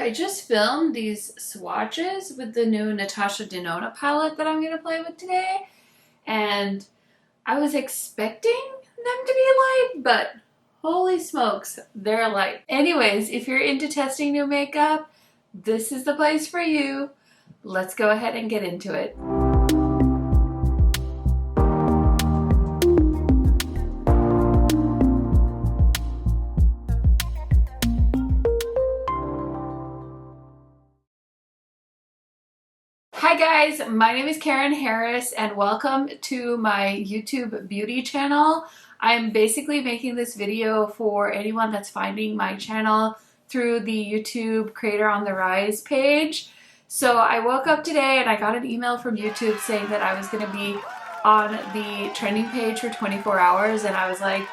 I just filmed these swatches with the new Natasha Denona palette that I'm going to play with today, and I was expecting them to be light, but holy smokes, they're light. Anyways, if you're into testing new makeup, this is the place for you. Let's go ahead and get into it. Hi guys, my name is KARENHARRIS and welcome to my YouTube beauty channel. I'm basically making this video for anyone that's finding my channel through the YouTube Creator on the Rise page. So I woke up today and I got an email from YouTube saying that I was going to be on the trending page for 24 hours, and I was like,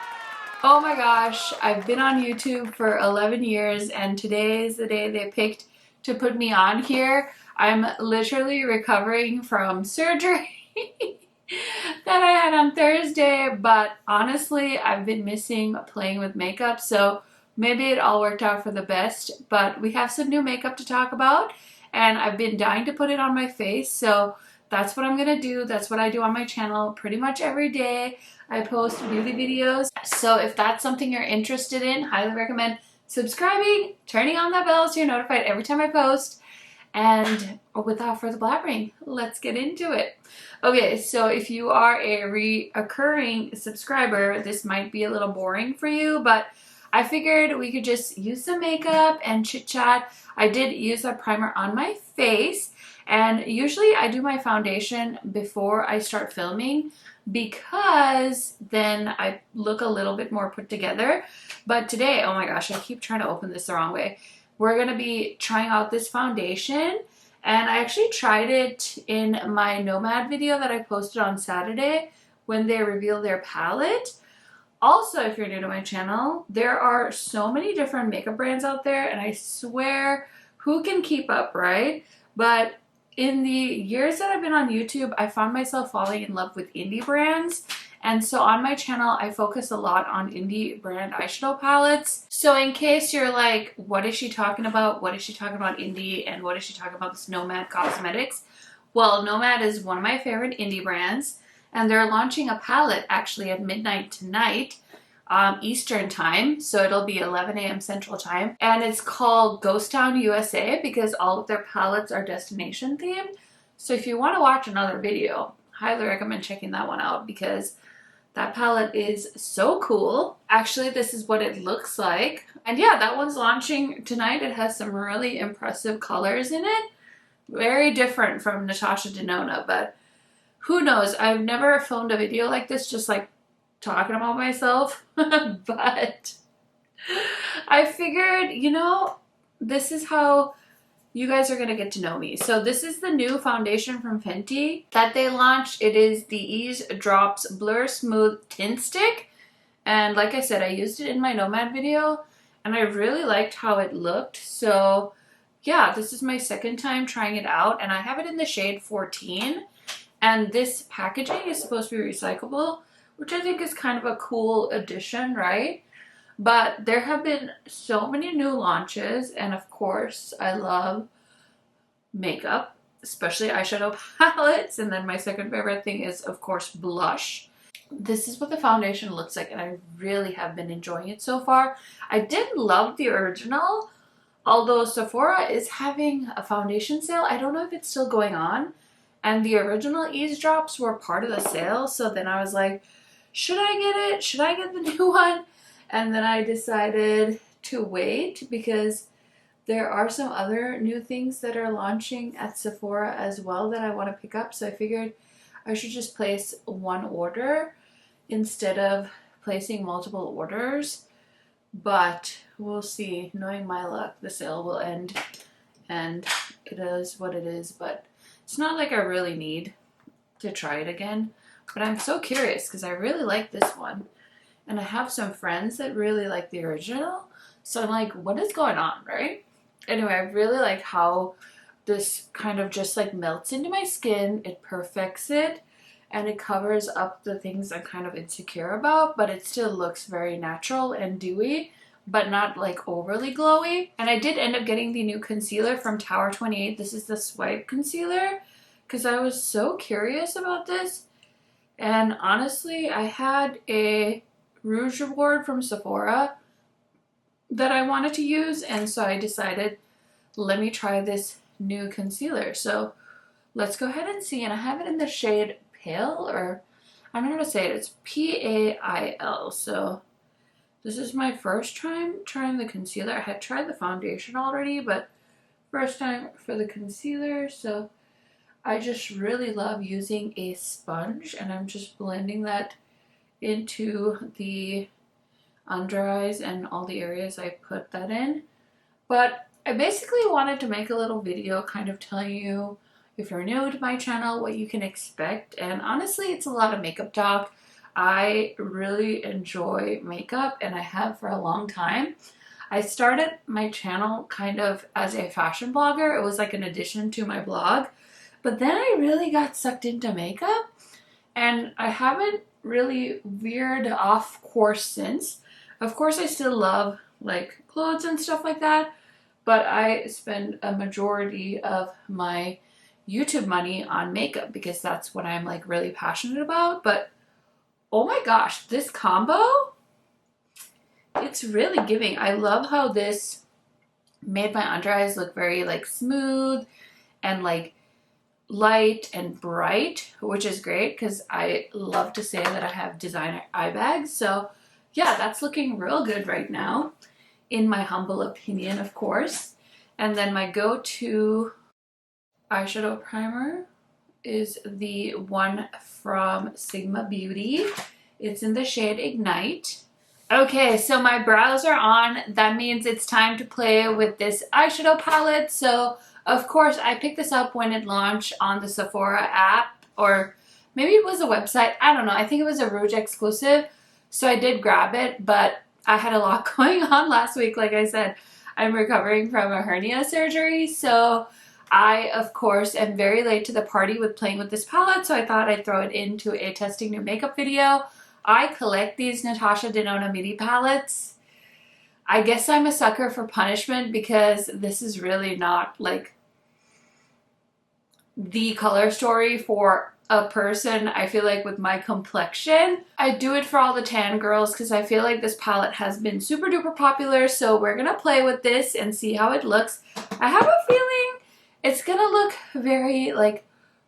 oh my gosh, I've been on YouTube for 11 years and today is the day they picked to put me on here. I'm literally recovering from surgery that I had on Thursday, but honestly, I've been missing playing with makeup, so maybe it all worked out for the best. But we have some new makeup to talk about, and I've been dying to put it on my face, so that's what I'm gonna do. That's what I do on my channel pretty much every day. I post beauty videos, so if that's something you're interested in, highly recommend subscribing, turning on that bell so you're notified every time I post. And without further blabbering, let's get into it. Okay, so if you are a recurring subscriber, this might be a little boring for you, but I figured we could just use some makeup and chit chat. I did use a primer on my face, and usually I do my foundation before I start filming because then I look a little bit more put together. But today, oh my gosh, I keep trying to open this the wrong way. We're going to be trying out this foundation, and I actually tried it in my Nomad video that I posted on Saturday when they revealed their palette. Also, if you're new to my channel, there are so many different makeup brands out there, and I swear, who can keep up, right? But in the years that I've been on YouTube, I found myself falling in love with indie brands. And so on my channel, I focus a lot on indie brand eyeshadow palettes. So in case you're like, what is she talking about? What is she talking about indie? And what is she talking about this Nomad Cosmetics? Well, Nomad is one of my favorite indie brands, and they're launching a palette actually at midnight tonight, Eastern time. So it'll be 11 a.m. Central time. And it's called Ghost Town USA because all of their palettes are destination themed. So if you want to watch another video, highly recommend checking that one out because that palette is so cool. Actually, this is what it looks like. And yeah, that one's launching tonight. It has some really impressive colors in it. Very different from Natasha Denona, but who knows? I've never filmed a video like this, just like talking about myself. But I figured, you know, this is how you guys are going to get to know me. So this is the new foundation from Fenty that they launched. It is the Ease Drops Blur Smooth Tint Stick. And like I said, I used it in my Nomad video and I really liked how it looked. So yeah, this is my second time trying it out, and I have it in the shade 14. And this packaging is supposed to be recyclable, which I think is kind of a cool addition, right? But there have been so many new launches, and of course, I love makeup, especially eyeshadow palettes. And then my second favorite thing is, of course, blush. This is what the foundation looks like, and I really have been enjoying it so far. I did love the original, although Sephora is having a foundation sale. I don't know if it's still going on. And the original Ease Drops were part of the sale, so then I was like, should I get it? Should I get the new one? And then I decided to wait because there are some other new things that are launching at Sephora as well that I want to pick up. So I figured I should just place one order instead of placing multiple orders. But we'll see. Knowing my luck, the sale will end and it is what it is. But it's not like I really need to try it again. But I'm so curious because I really like this one. And I have some friends that really like the original. So I'm like, what is going on, right? Anyway, I really like how this kind of just like melts into my skin. It perfects it. And it covers up the things I'm kind of insecure about. But it still looks very natural and dewy. but not like overly glowy. And I did end up getting the new concealer from Tower 28. This is the Swipe Concealer because I was so curious about this. And honestly, I had a Rouge Award from Sephora that I wanted to use, and so I decided, let me try this new concealer. So let's go ahead and see. And I have it in the shade Pale, or I don't know how to say it. It's P-A-I-L. So this is my first time trying the concealer. I had tried the foundation already, but first time for the concealer. So I just really love using a sponge, and I'm just blending that into the under eyes and all the areas I put that in. But I basically wanted to make a little video kind of telling you, if you're new to my channel, what you can expect. And honestly, it's a lot of makeup talk. I really enjoy makeup, and I have for a long time. I started my channel kind of as a fashion blogger. It was like an addition to my blog. But then I really got sucked into makeup, and I haven't really veered off course since. Of course, I still love like clothes and stuff like that, but I spend a majority of my YouTube money on makeup because that's what I'm like really passionate about. But oh my gosh, this combo, it's really giving. I love how this made my under eyes look very like smooth and like light and bright, which is great because I love to say that I have designer eye bags. So yeah, that's looking real good right now, in my humble opinion, of course. And then my go-to eyeshadow primer is the one from Sigma Beauty. It's in the shade Ignite. Okay, so my brows are on. That means it's time to play with this eyeshadow palette. So of course, I picked this up when it launched on the Sephora app, or maybe it was a website. I don't know. I think it was a Rouge exclusive. So I did grab it, but I had a lot going on last week. Like I said, I'm recovering from a hernia surgery. So I, of course, am very late to the party with playing with this palette. So I thought I'd throw it into a testing new makeup video. I collect these Natasha Denona mini palettes. I guess I'm a sucker for punishment because this is really not like the color story for a person, I feel like, with my complexion. I do it for all the tan girls because I feel like this palette has been super duper popular. So we're gonna play with this and see how it looks. I have a feeling it's gonna look very like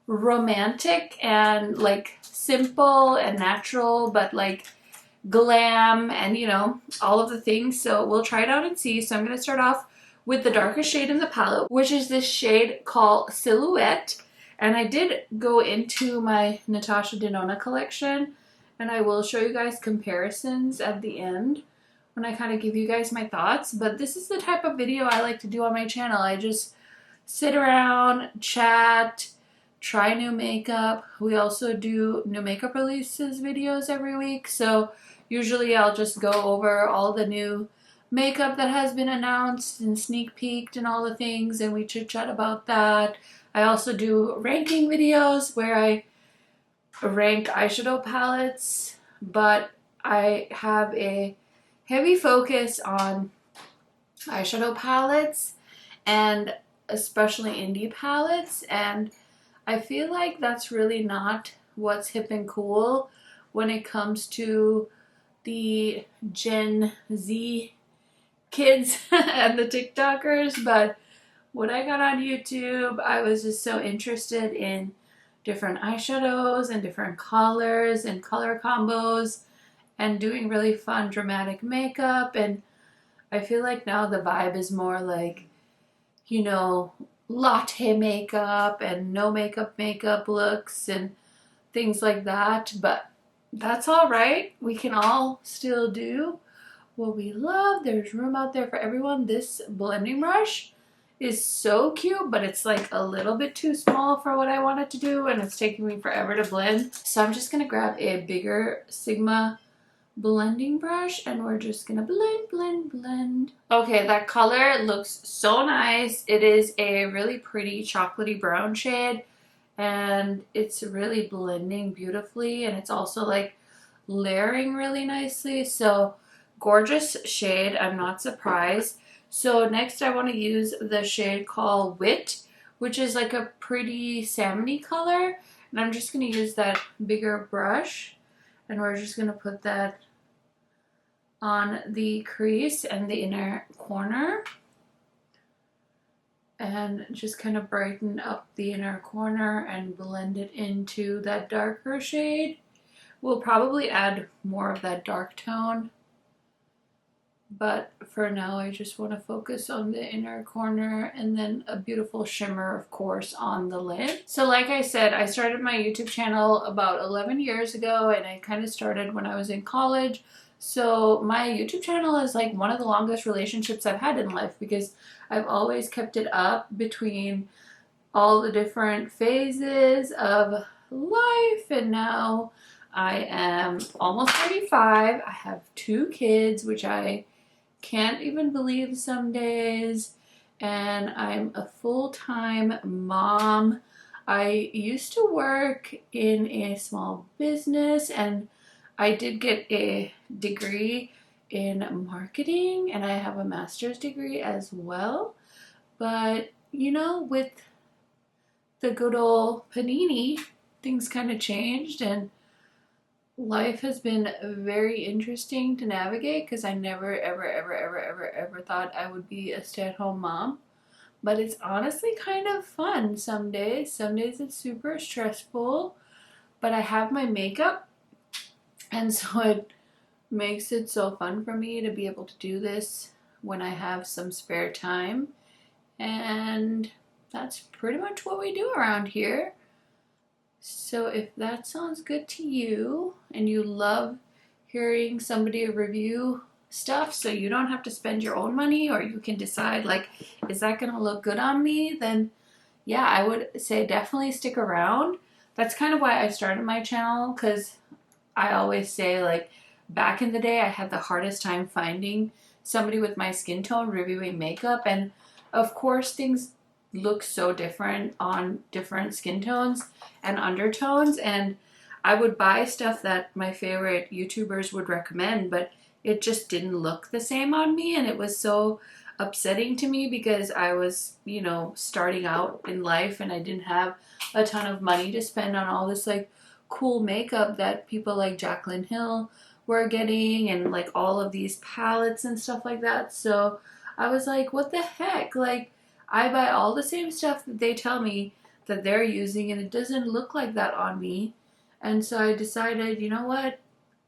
romantic and like simple and natural, but like glam and, you know, all of the things. So we'll try it out and see. So I'm gonna start off with the darkest shade in the palette, which is this shade called Silhouette. And I did go into my Natasha Denona collection, and I will show you guys comparisons at the end when I kind of give you guys my thoughts. But this is the type of video I like to do on my channel. I just sit around, chat, try new makeup. We also do new makeup releases videos every week. So usually I'll just go over all the new makeup that has been announced and sneak peeked and all the things, and we chit chat about that. I also do ranking videos where I rank eyeshadow palettes, but I have a heavy focus on eyeshadow palettes and especially indie palettes, and I feel like that's really not what's hip and cool when it comes to the Gen Z kids and the TikTokers. But when I got on YouTube, I was just so interested in different eyeshadows and different colors and color combos and doing really fun dramatic makeup. And I feel like now the vibe is more like, you know, latte makeup and no makeup looks and things like that. But that's all right. We can all still do what we love. There's room out there for everyone. This blending brush is so cute, but it's like a little bit too small for what I wanted to do, and it's taking me forever to blend. So I'm just gonna grab a bigger Sigma blending brush, and we're just gonna blend. Okay, that color looks so nice. It is a really pretty chocolatey brown shade, and it's really blending beautifully, and it's also like layering really nicely. So Gorgeous shade. I'm not surprised. So next I want to use the shade called Wit, which is like a pretty salmony color. And I'm just going to use that bigger brush. And we're just going to put that on the crease and the inner corner. And just kind of brighten up the inner corner and blend it into that darker shade. We'll probably add more of that dark tone, but for now I just want to focus on the inner corner and then a beautiful shimmer, of course, on the lid. So like I said, I started my YouTube channel about 11 years ago, and I kind of started when I was in college. So my YouTube channel is like one of the longest relationships I've had in life, because I've always kept it up between all the different phases of life, and now I am almost 35. I have 2 kids, which I can't even believe some days, and I'm a full-time mom. I used to work in a small business, and I did get a degree in marketing, and I have a master's degree as well. But you know, with the good old panini, things kind of changed, and life has been very interesting to navigate, because I never ever thought I would be a stay-at-home mom. But it's honestly kind of fun some days. Some days it's super stressful, but I have my makeup, and so it makes it so fun for me to be able to do this when I have some spare time. And that's pretty much what we do around here. So if that sounds good to you and you love hearing somebody review stuff so you don't have to spend your own money, or you can decide like, is that gonna look good on me, then yeah, I would say definitely stick around. That's kind of why I started my channel, because I always say, like, back in the day I had the hardest time finding somebody with my skin tone reviewing makeup, and of course things look so different on different skin tones and undertones, and I would buy stuff that my favorite YouTubers would recommend, but it just didn't look the same on me, and it was so upsetting to me, because I was, you know, starting out in life and I didn't have a ton of money to spend on all this like cool makeup that people like Jaclyn Hill were getting, and like all of these palettes and stuff like that. So I was like, what the heck, like, I buy all the same stuff that they tell me that they're using, and it doesn't look like that on me. And so I decided, you know what?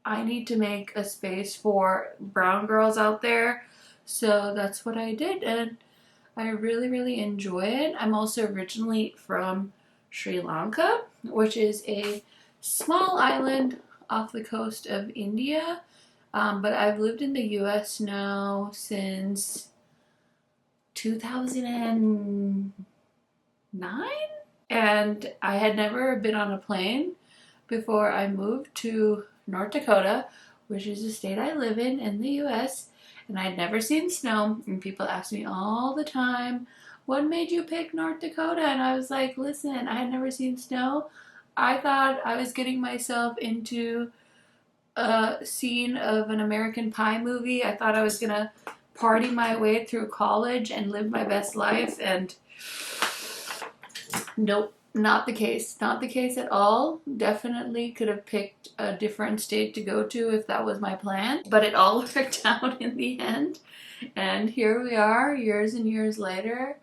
I need to make a space for brown girls out there. So that's what I did, and I really enjoy it. I'm also originally from Sri Lanka, which is a small island off the coast of India. But I've lived in the US now since 2009, and I had never been on a plane before I moved to North Dakota, which is the state I live in the US, and I had never seen snow, and people ask me all the time, what made you pick North Dakota? And I was like, listen, I had never seen snow. I thought I was getting myself into a scene of an American Pie movie. I thought I was gonna party my way through college and live my best life, and nope, not the case. Not the case at all. Definitely could have picked a different state to go to if that was my plan, but it all worked out in the end, and here we are years and years later.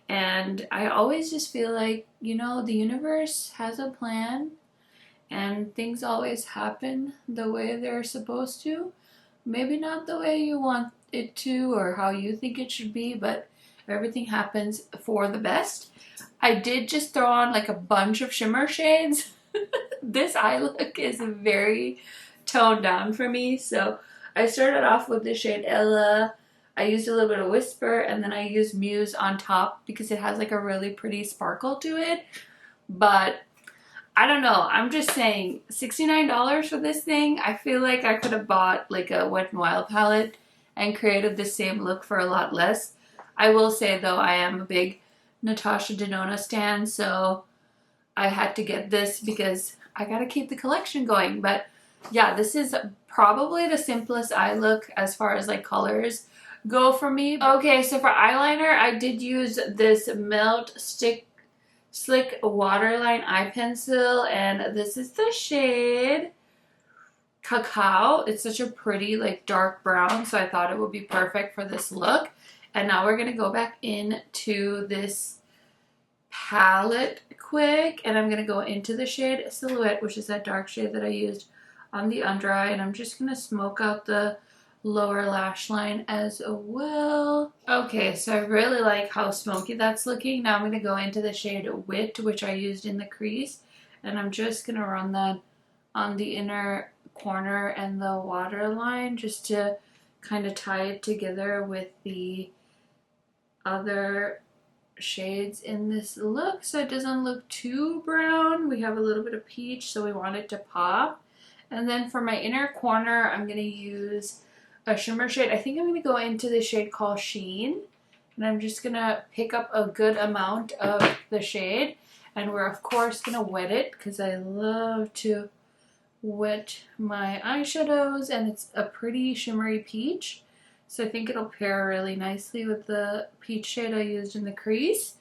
And I always just feel like, you know, the universe has a plan, and things always happen the way they're supposed to. Maybe not the way you want it to or how you think it should be, but everything happens for the best. I did just throw on like a bunch of shimmer shades. This eye look is very toned down for me, so I started off with the shade Ella. I used a little bit of Whisper, and then I used Muse on top because it has like a really pretty sparkle to it. But I don't know, I'm just saying, $69 for this thing, I feel like I could have bought like a Wet n Wild palette and created the same look for a lot less. I will say though, I am a big Natasha Denona stan, so I had to get this because I gotta keep the collection going. But Yeah, this is probably the simplest eye look as far as like colors go for me. Okay, so for eyeliner, I did use this Melt Stick Slick Waterline Eye Pencil, and this is the shade Cacao. It's such a pretty like dark brown, so I thought it would be perfect for this look. And now we're gonna go back into this palette quick, and I'm gonna go into the shade Silhouette, which is that dark shade that I used on the under eye, and I'm just gonna smoke out the lower lash line as well. Okay, so I really like how smoky that's looking. Now I'm gonna go into the shade Wit, which I used in the crease, and I'm just gonna run that on the inner corner and the waterline just to kind of tie it together with the other shades in this look so it doesn't look too brown. We have a little bit of peach, so we want it to pop. And then for my inner corner, I'm going to use a shimmer shade. I think I'm going to go into the shade called Sheen, and I'm just going to pick up a good amount of the shade, and we're of course going to wet it because I love to wet my eyeshadows, and it's a pretty shimmery peach. So I think it'll pair really nicely with the peach shade I used in the crease.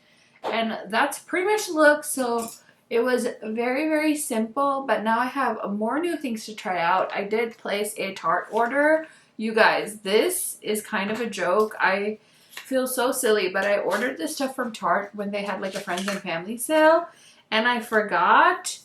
And that's pretty much the look. So it was very, very simple, but now I have more new things to try out. I did place a Tarte order. You guys, this is kind of a joke. I feel so silly, but I ordered this stuff from Tarte when they had like a friends and family sale, and I forgot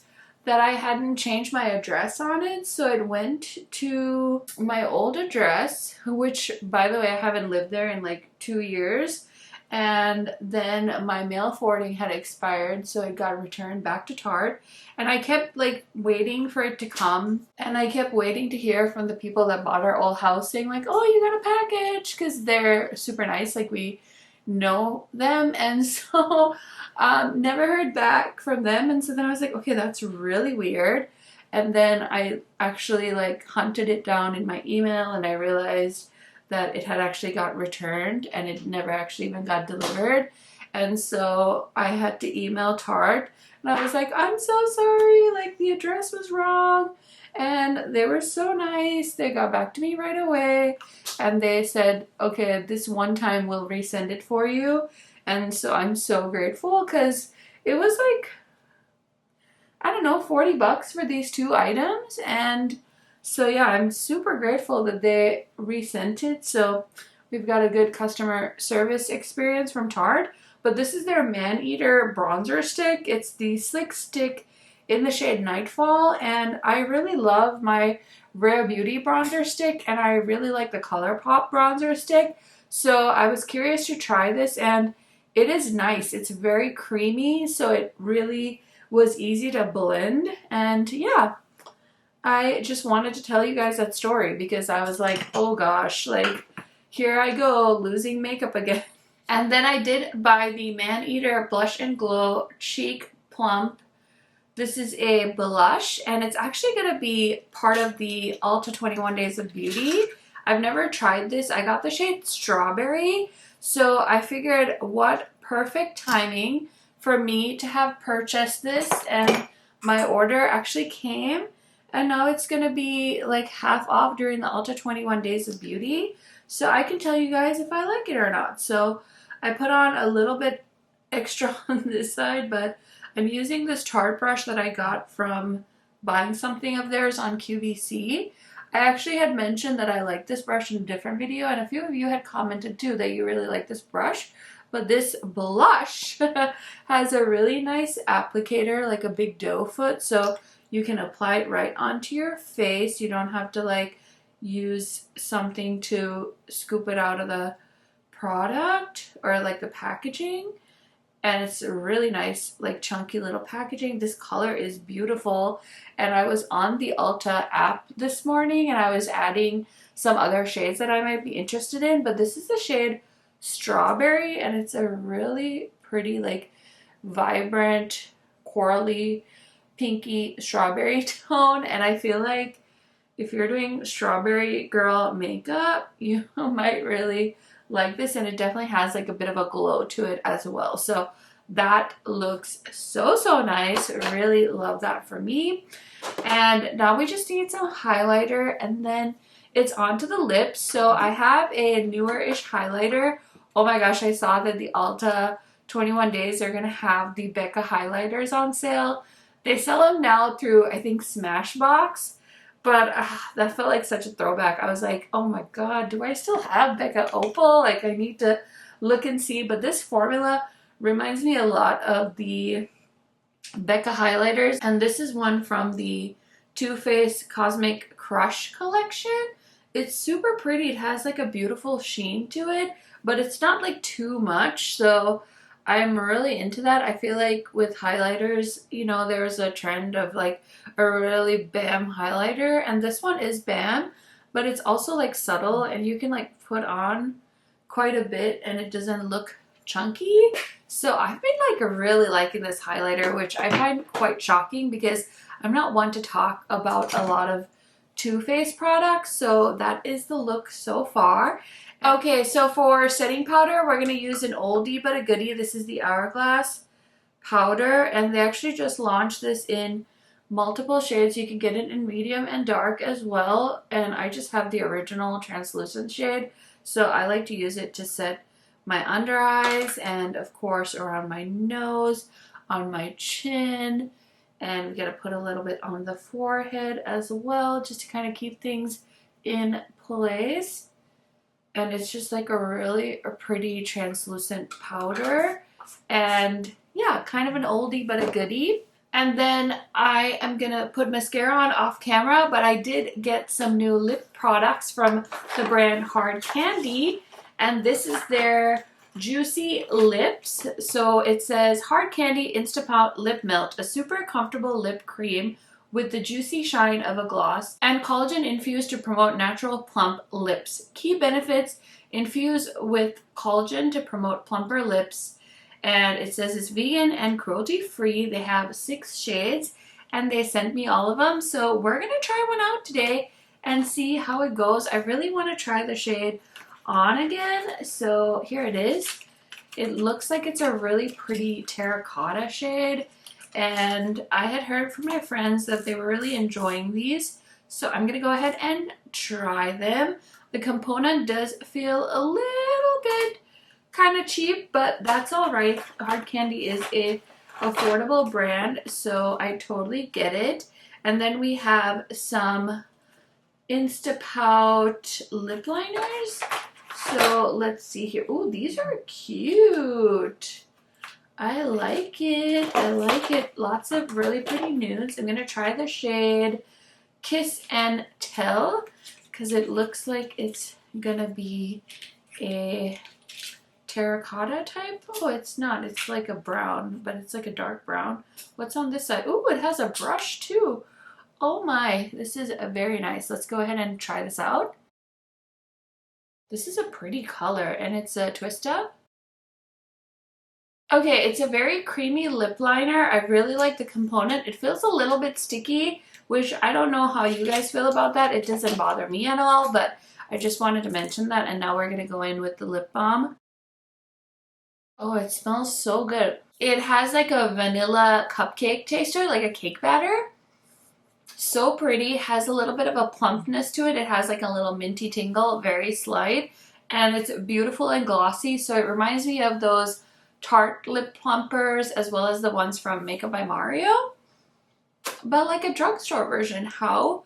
that I hadn't changed my address on it, so it went to my old address, which, by the way, I haven't lived there in like 2 years, and then my mail forwarding had expired, so it got returned back to Tarte, and I kept like waiting for it to come, and I kept waiting to hear from the people that bought our old house saying like, oh, you got a package, because they're super nice, like we know them, and so never heard back from them. And so then I was like, okay, that's really weird. And then I actually like hunted it down in my email, and I realized that it had actually got returned and it never actually even got delivered. And so I had to email Tarte, and I was like, I'm so sorry, like the address was wrong. And they were so nice. They got back to me right away, and they said, okay, this one time we'll resend it for you. And so I'm so grateful, because it was like, I don't know, 40 bucks for these 2 items. And so yeah, I'm super grateful that they resent it. So we've got a good customer service experience from Tarte. But this is their Man-Eater bronzer stick. It's the Slick Stick in the shade Nightfall. And I really love my Rare Beauty bronzer stick, and I really like the ColourPop bronzer stick. So I was curious to try this, and it is nice. It's very creamy, so it really was easy to blend. And yeah, I just wanted to tell you guys that story because I was like, oh gosh, like here I go losing makeup again. And then I did buy the Man-Eater Blush and Glow Cheek Plump. This is a blush, and it's actually going to be part of the Ulta 21 Days of Beauty. I've never tried this. I got the shade Strawberry, so I figured what perfect timing for me to have purchased this, and my order actually came, and now it's going to be like half off during the Ulta 21 Days of Beauty, so I can tell you guys if I like it or not. So I put on a little bit extra on this side, but I'm using this Tarte brush that I got from buying something of theirs on QVC. I actually had mentioned that I like this brush in a different video, and a few of you had commented too that you really like this brush. But this blush has a really nice applicator, like a big doe foot, so you can apply it right onto your face. You don't have to like use something to scoop it out of the product or like the packaging. And it's a really nice, like chunky little packaging. This color is beautiful. And I was on the Ulta app this morning, and I was adding some other shades that I might be interested in. But this is the shade Strawberry, and it's a really pretty, like vibrant, corally, pinky strawberry tone. And I feel like if you're doing strawberry girl makeup, you might really like this, and it definitely has like a bit of a glow to it as well. So That looks so nice. Really love that for me. And now we just need some highlighter, and then it's onto the lips. So I have a newer-ish highlighter. Oh my gosh, I saw that the Ulta 21 days are gonna have the Becca highlighters on sale. They sell them now through, I think, Smashbox, but that felt like such a throwback. I was like, oh my god, do I still have Becca Opal? Like, I need to look and see. But this formula reminds me a lot of the Becca highlighters, and this is one from the Too Faced Cosmic Crush collection. It's super pretty. It has like a beautiful sheen to it, but it's not like too much, so I'm really into that. I feel like with highlighters, you know, there's a trend of like a really bam highlighter, and this one is bam, but it's also like subtle, and you can like put on quite a bit and it doesn't look chunky. So I've been like really liking this highlighter, which I find quite shocking because I'm not one to talk about a lot of Too Faced products. So that is the look so far. Okay, so for setting powder, we're going to use an oldie but a goodie. This is the Hourglass powder, and they actually just launched this in multiple shades. You can get it in medium and dark as well, and I just have the original translucent shade, so I like to use it to set my under eyes and of course around my nose, on my chin, and we gotta put a little bit on the forehead as well, just to kind of keep things in place. And it's just like a pretty translucent powder, and yeah, kind of an oldie but a goodie. And then I am gonna put mascara on off camera, but I did get some new lip products from the brand Hard Candy, and this is their Juicy Lips. So it says Hard Candy Instapout Lip Melt, a super comfortable lip cream with the juicy shine of a gloss and collagen infused to promote natural plump lips. Key benefits: infused with collagen to promote plumper lips. And it says it's vegan and cruelty free. They have 6 shades and they sent me all of them. So we're gonna try one out today and see how it goes. I really want to try the shade on again. So here it is. It looks like it's a really pretty terracotta shade, and I had heard from my friends that they were really enjoying these, so I'm gonna go ahead and try them. The component does feel a little bit kind of cheap, but that's all right. Hard Candy is a affordable brand, so I totally get it. And then we have some Instapout lip liners. So let's see here. Oh, these are cute. I like it. I like it. Lots of really pretty nudes. I'm going to try the shade Kiss and Tell because it looks like it's going to be a terracotta type. Oh, it's not. It's like a brown, but it's like a dark brown. What's on this side? Oh, it has a brush too. Oh my, this is very nice. Let's go ahead and try this out. This is a pretty color, and it's a twist up. Okay, it's a very creamy lip liner. I really like the component. It feels a little bit sticky, which I don't know how you guys feel about that. It doesn't bother me at all, but I just wanted to mention that. And now we're going to go in with the lip balm. Oh, it smells so good. It has like a vanilla cupcake taster, like a cake batter. So pretty. Has a little bit of a plumpness to it. It has like a little minty tingle, very slight, and it's beautiful and glossy. So it reminds me of those Tarte lip plumpers as well as the ones from Makeup by Mario, but like a drugstore version. How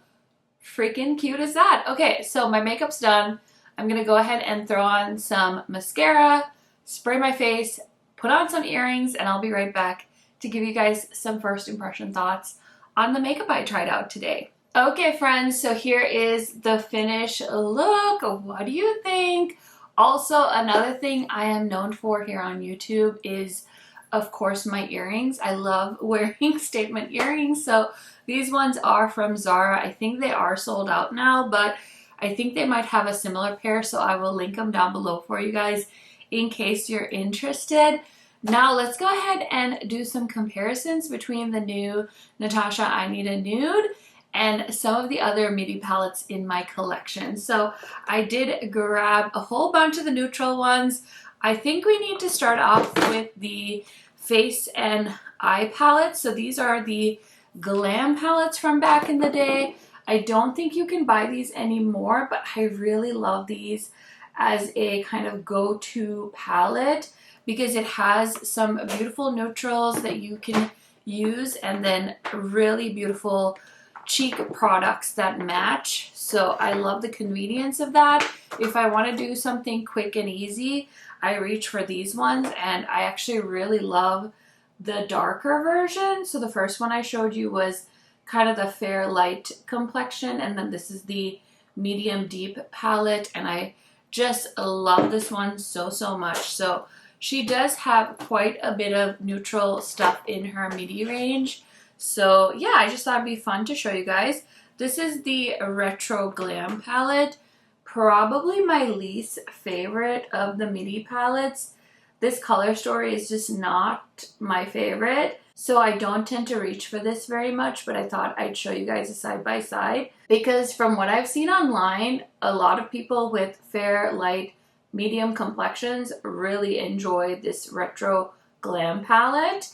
freaking cute is that? Okay, so my makeup's done. I'm gonna go ahead and throw on some mascara, spray my face, put on some earrings, and I'll be right back to give you guys some first impression thoughts on the makeup I tried out today. Okay friends, so here is the finished look. What do you think? Also, another thing I am known for here on YouTube is, of course, my earrings. I love wearing statement earrings. So these ones are from Zara. I think they are sold out now, but I think they might have a similar pair, so I will link them down below for you guys in case you're interested. Now let's go ahead and do some comparisons between the new Natasha I Need a Nude and some of the other midi palettes in my collection. So I did grab a whole bunch of the neutral ones. I think we need to start off with the face and eye palettes. So these are the Glam palettes from back in the day. I don't think you can buy these anymore, but I really love these as a kind of go-to palette because it has some beautiful neutrals that you can use and then really beautiful cheek products that match. So I love the convenience of that. If I want to do something quick and easy, I reach for these ones, and I actually really love the darker version. So the first one I showed you was kind of the fair light complexion, and then this is the medium deep palette, and I just love this one so much. So she does have quite a bit of neutral stuff in her midi range. So yeah, I just thought it'd be fun to show you guys. This is the Retro Glam palette. Probably my least favorite of the midi palettes. This color story is just not my favorite. So I don't tend to reach for this very much, but I thought I'd show you guys a side by side. Because from what I've seen online, a lot of people with fair, light, medium complexions really enjoy this Retro Glam palette.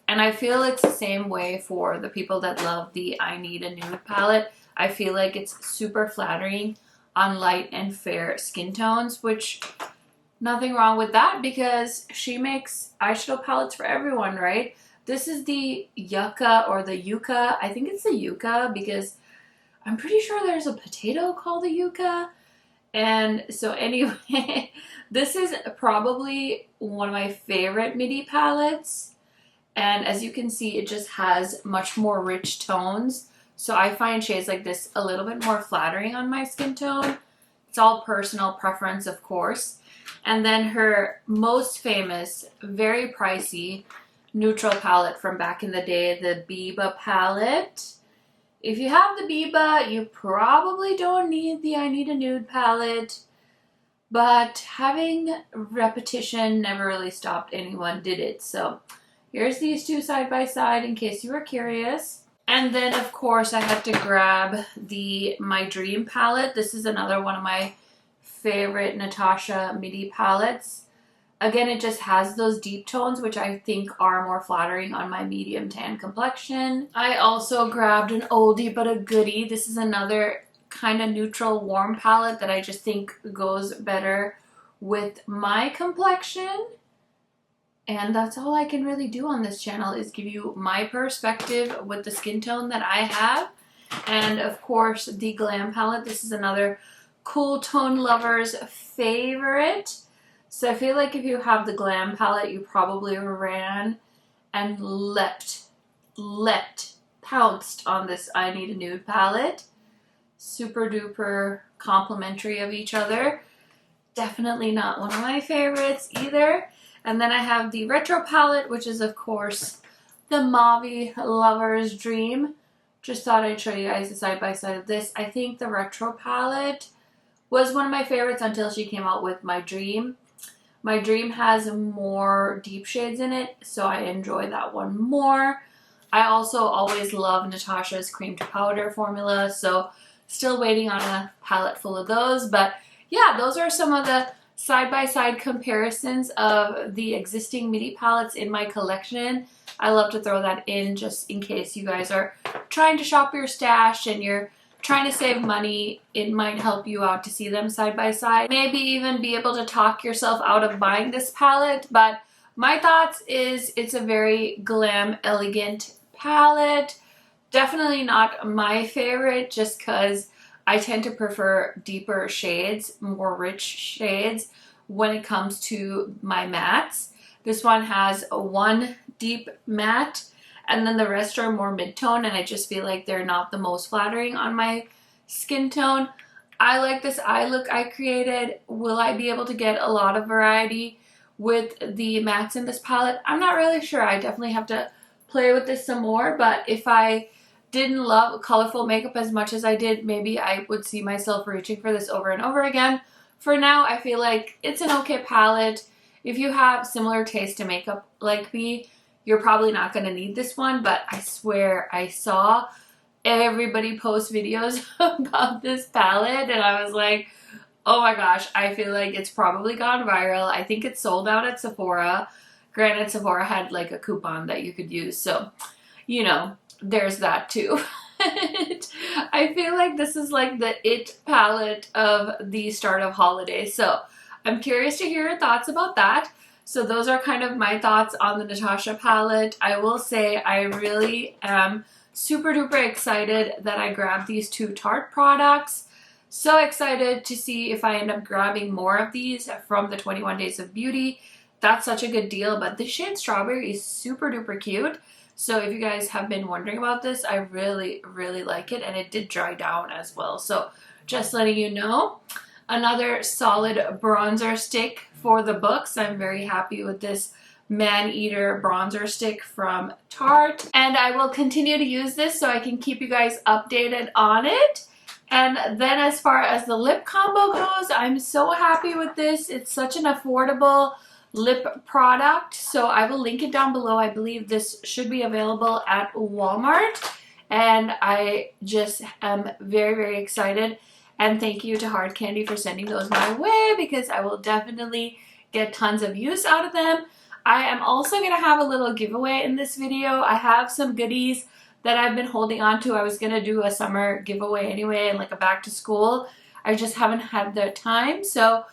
And I feel it's the same way for the people that love the I Need a Nude palette. I feel like it's super flattering on light and fair skin tones, which nothing wrong with that because she makes eyeshadow palettes for everyone, right? This is the Yucca or the Yucca. I think it's the Yucca because I'm pretty sure there's a potato called the Yucca. And so anyway, this is probably one of my favorite midi palettes. And as you can see, it just has much more rich tones. So I find shades like this a little bit more flattering on my skin tone. It's all personal preference, of course. And then her most famous, very pricey neutral palette from back in the day, the Biba palette. If you have the Biba, you probably don't need the I Need a Nude palette. But having repetition never really stopped anyone, did it? So here's these two side by side in case you were curious. And then of course I had to grab the My Dream palette. This is another one of my favorite Natasha midi palettes. Again, it just has those deep tones, which I think are more flattering on my medium tan complexion. I also grabbed an oldie but a goodie. This is another kind of neutral warm palette that I just think goes better with my complexion. And that's all I can really do on this channel is give you my perspective with the skin tone that I have. And of course, the Glam palette. This is another cool tone lover's favorite. So I feel like if you have the Glam palette, you probably ran and pounced on this I Need a Nude palette. Super duper complimentary of each other. Definitely not one of my favorites either. And then I have the Retro palette, which is of course the Mauve lover's dream. Just thought I'd show you guys the side by side of this. I think the Retro palette was one of my favorites until she came out with My Dream. My Dream has more deep shades in it, so I enjoy that one more. I also always love Natasha's cream to powder formula, so still waiting on a palette full of those. But yeah, those are some of the side-by-side comparisons of the existing midi palettes in my collection. I love to throw that in just in case you guys are trying to shop your stash and you're trying to save money. It might help you out to see them side by side. Maybe even be able to talk yourself out of buying this palette. But my thoughts is it's a very glam, elegant palette. Definitely not my favorite just because I tend to prefer deeper shades, more rich shades when it comes to my mattes. This one has one deep matte and then the rest are more mid-tone, and I just feel like they're not the most flattering on my skin tone. I like this eye look I created. Will I be able to get a lot of variety with the mattes in this palette? I'm not really sure. I definitely have to play with this some more, but if I didn't love colorful makeup as much as I did, maybe I would see myself reaching for this over and over again. For now, I feel like it's an okay palette. If you have similar taste to makeup like me, you're probably not going to need this one, but I swear I saw everybody post videos about this palette and I was like, oh my gosh, I feel like it's probably gone viral. I think it's sold out at Sephora. Granted, Sephora had like a coupon that you could use, so you know, there's that too. I feel like this is like the it palette of the start of holiday, so I'm curious to hear your thoughts about that. So those are kind of my thoughts on the Natasha palette. I will say I really am super duper excited that I grabbed these two Tarte products. So excited to see if I end up grabbing more of these from the 21 Days of Beauty. That's such a good deal, but the shade Strawberry is super duper cute. So if you guys have been wondering about this, I really, really like it, and it did dry down as well. So just letting you know. Another solid bronzer stick for the books. I'm very happy with this Man-Eater bronzer stick from Tarte. And I will continue to use this so I can keep you guys updated on it. And then as far as the lip combo goes, I'm so happy with this. It's such an affordable lip product. So I will link it down below. I believe this should be available at Walmart. And I just am very, very excited. And thank you to Hard Candy for sending those my way, because I will definitely get tons of use out of them. I am also going to have a little giveaway in this video. I have some goodies that I've been holding on to. I was going to do a summer giveaway anyway, and like a back to school. I just haven't had the time, so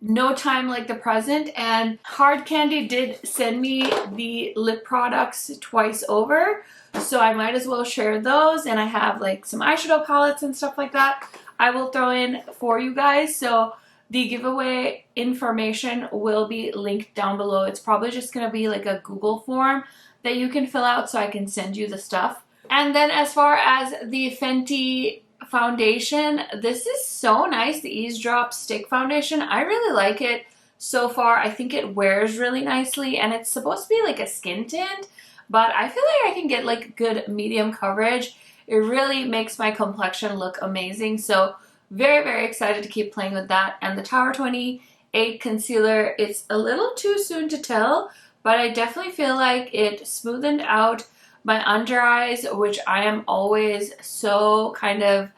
no time like the present. And Hard Candy did send me the lip products twice over, so I might as well share those. And I have like some eyeshadow palettes and stuff like that I will throw in for you guys. So the giveaway information will be linked down below. It's probably just going to be like a Google form that you can fill out so I can send you the stuff. And then as far as the Fenty foundation, this is so nice. The Eavesdrop Stick Foundation. I really like it so far. I think it wears really nicely, and it's supposed to be like a skin tint, but I feel like I can get like good medium coverage. It really makes my complexion look amazing. So very, very excited to keep playing with that. And the Tower 28 concealer, it's a little too soon to tell, but I definitely feel like it smoothened out my under eyes, which I am always so kind of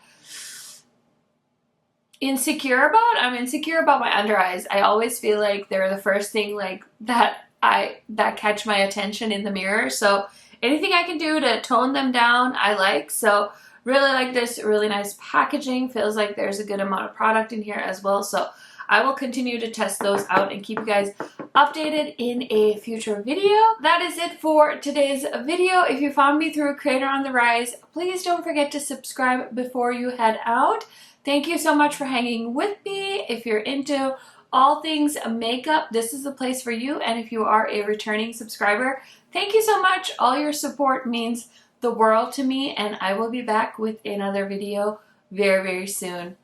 insecure about. I'm insecure about my under eyes. I always feel like they're the first thing like that catch my attention in the mirror. So anything I can do to tone them down, I like. So really like this. Really nice packaging. Feels like there's a good amount of product in here as well. So I will continue to test those out and keep you guys updated in a future video. That is it for today's video. If you found me through Creator on the Rise, please don't forget to subscribe before you head out. Thank you so much for hanging with me. If you're into all things makeup, this is the place for you. And if you are a returning subscriber, thank you so much. All your support means the world to me, and I will be back with another video very, very soon.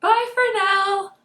Bye for now.